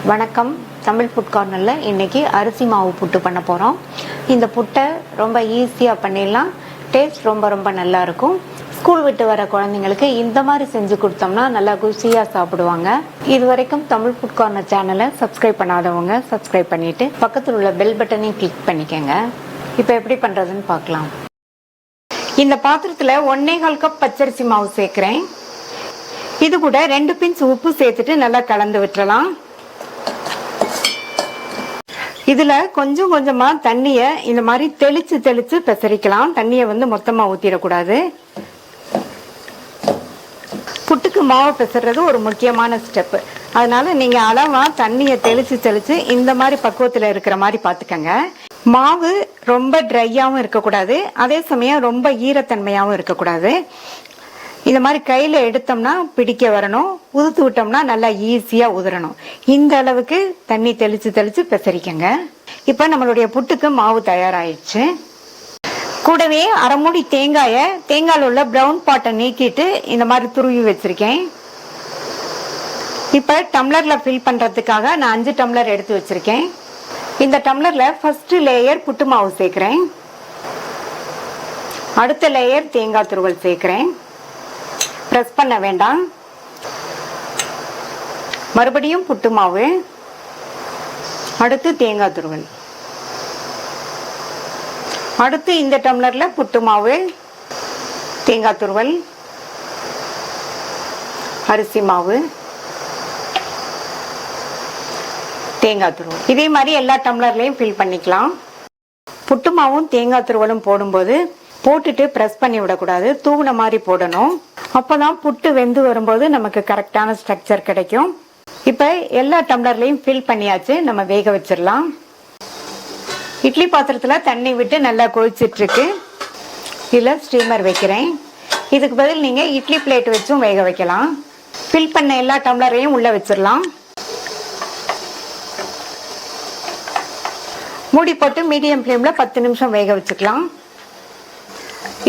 வணக்கம். தமிழ் ஃபுட் கார்னர்ல இன்னைக்கு அரிசி மாவு புட்டு பண்ண போறோம். இந்த புட்டை ரொம்ப ஈஸியா பண்ணிடலாம். டேஸ்ட் ரொம்ப நல்லா இருக்கும். ஸ்கூல் விட்டு வர குழந்தைங்களுக்கு இந்த மாதிரி செஞ்சு கொடுத்தோம்னா நல்லா ருசியா சாப்பிடுவாங்க. இது வரைக்கும் தமிழ் ஃபுட் கார்னர் சேனலை சப்ஸ்கிரைப் பண்ணாதவங்க சப்ஸ்கிரைப் பண்ணிட்டு பக்கத்தில் உள்ள பெல் பட்டனையும் கிளிக் பண்ணிக்கங்க. இப்போ எப்படி பண்றதுன்னு பார்க்கலாம். இந்த பாத்திரத்துல 1.25 கப் பச்சரிசி மாவு சேர்க்கிறேன். இது கூட 2 பிஞ்ச் உப்பு சேர்த்துட்டு நல்லா கலந்து விட்டுறலாம். இதுல கொஞ்சம் கொஞ்சமா தண்ணிய இந்த மாதிரி தெளிச்சு பெசரிக்கலாம். தண்ணிய மொத்தமா ஊத்திடக்கூடாது. புட்டுக்கு மாவு பெசறது ஒரு முக்கியமான ஸ்டெப். அதனால நீங்க அளவா தண்ணிய தெளிச்சு இந்த மாதிரி பக்குவத்துல இருக்கிற மாதிரி பாத்துக்கங்க. மாவு ரொம்ப ட்ரையாவும் இருக்கக்கூடாது, அதே சமயம் ரொம்ப ஈரத்தன்மையாவும் இருக்கக்கூடாது. இந்த மாதிரி கையில எடுத்தோம்னா பிடிக்க வரணும், உதுத்து விட்டோம்னா நல்லா ஈஸியா உதிரணும். இந்த அளவுக்கு தண்ணி தெளிச்சு பெசரிக்கங்க. இப்ப நம்மளுடைய புட்டுக்கு மாவு தயாராயிடுச்சு. கூடவே அரை மூடி தேங்காயில உள்ள பிரவுன் பாட்டை நீக்கிட்டு இந்த மாதிரி துருவி வச்சிருக்கேன். இப்ப டம்ளர்ல ஃபில் பண்றதுக்காக நான் 5 டம்ளர் எடுத்து வச்சிருக்கேன். இந்த டம்ளர்ல ஃபர்ஸ்ட் லேயர் புட்டு மாவு சேர்க்கிறேன். அடுத்த லேயர் தேங்காய் துருவல் சேர்க்கிறேன். பிரஸ் பண்ண வேண்டாம். மறுபடியும் புட்டு மாவு, அடுத்து தேங்காய் துருவல், அடுத்து இந்த டம்ளர்ல புட்டு மாவு, தேங்காய் துருவல், அரிசி மாவு, தேங்காய் துருவல். இதே மாதிரி எல்லா டம்ளர்லயும் ஃபில் பண்ணிக்கலாம். புட்டு மாவும் தேங்காய் துருவலும் போடும்போது போட்டுட்டு பிரஸ் பண்ணி விடக்கூடாது, தூவுன மாதிரி போடணும். அப்பதான் புட்டு வெந்து வரும்போது நமக்கு கரெக்டான ஸ்ட்ரக்சர் கிடைக்கும். இப்ப எல்லா டம்ளர்லயும் ஃபில் பண்ணியாச்சு. நம்ம வேக வச்சிடலாம். இட்லி பாத்திரத்துல தண்ணி விட்டு நல்லா கொதிச்சிட்டு இருக்கு. இதுல ஸ்டீமர் வைக்கிறேன். இதுக்கு பதில் நீங்க இட்லி பிளேட் வச்சும் வேக வைக்கலாம். ஃபில் பண்ண எல்லா டம்ளரையும் உள்ள வச்சிடலாம். மூடி போட்டு மீடியம் ஃப்ளேம்ல 10 நிமிஷம் வேக வச்சுக்கலாம்.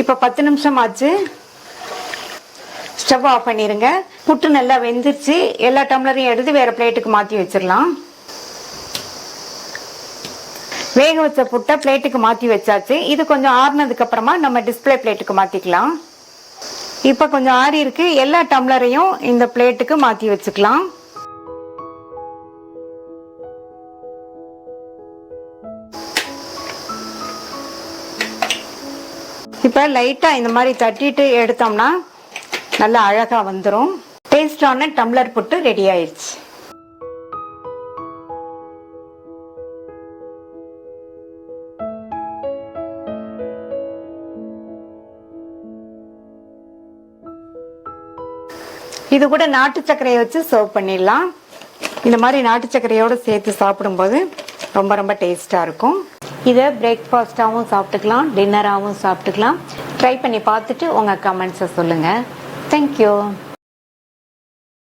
இப்ப 10 நிமிஷம் ஆச்சு. ஸ்டவ் ஆஃப் பண்ணிருங்க. புட்டு நல்லா வெந்துருச்சு. எல்லா டம்ளரையும் எடுத்து வேற பிளேட்டுக்கு மாத்தி வச்சிடலாம். வேக வச்ச புட்டை பிளேட்டுக்கு மாத்தி வச்சாச்சு. இது கொஞ்சம் ஆறுனதுக்கு அப்புறமா நம்ம டிஸ்பிளே பிளேட்டுக்கு மாத்திக்கலாம். இப்ப கொஞ்சம் ஆறி இருக்கு. எல்லா டம்ளரையும் இந்த பிளேட்டுக்கு மாத்தி வச்சுக்கலாம். இப்ப லைட்டா இந்த மாதிரி தட்டிட்டு எடுத்தோம்னா நல்லா அழகா வந்துரும். டேஸ்டான டம்ளர் புட்டு ரெடி ஆயிடுச்சு. இது கூட நாட்டு சர்க்கரையை வச்சு சர்வ் பண்ணிடலாம். இந்த மாதிரி நாட்டு சர்க்கரையோட சேர்த்து சாப்பிடும்போது ரொம்ப டேஸ்டா இருக்கும். இதை பிரேக்ஃபாஸ்டாகவும் சாப்பிட்டுக்கலாம், டின்னராகவும் சாப்பிட்டுக்கலாம். ட்ரை பண்ணி பார்த்துட்டு உங்க கமெண்ட்ஸை சொல்லுங்க. தேங்க்யூ.